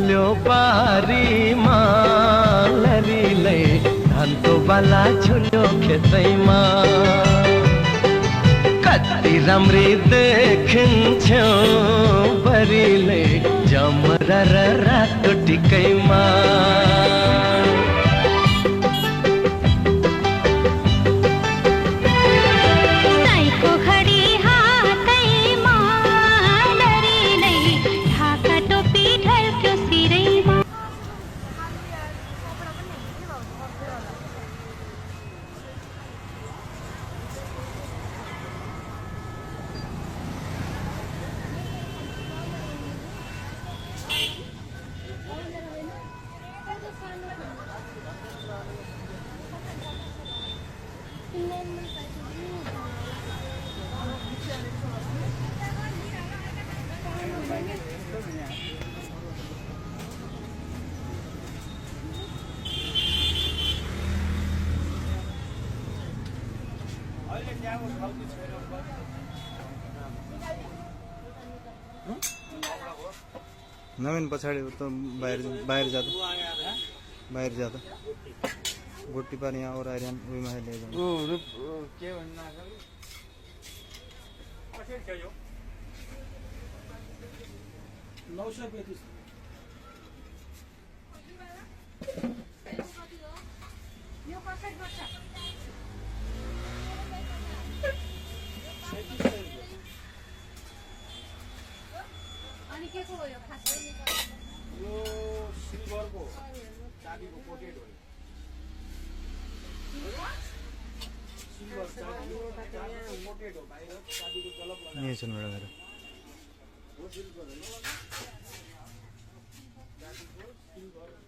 बस्यो बारीमा लरीले धानको बाला झुल्यो खेतैमा कति राम्री देखिन्छौ बरीले जमरा र रातो टिकैमा नवीन पछाडि त बाहिर जाँदा गोटी पार यहाँ और आइरहन उहीमा ले जाउँ के भन्नु अनि के को हो यो खास यो सिल्भरको चाबीको पोटेट हो सिल्भर चाबी पोटेट हो बाहिर चाबीको जलप लगाएर यही छन् मेरा मेरो हो सिल्भर हो चाबीको सिल्भर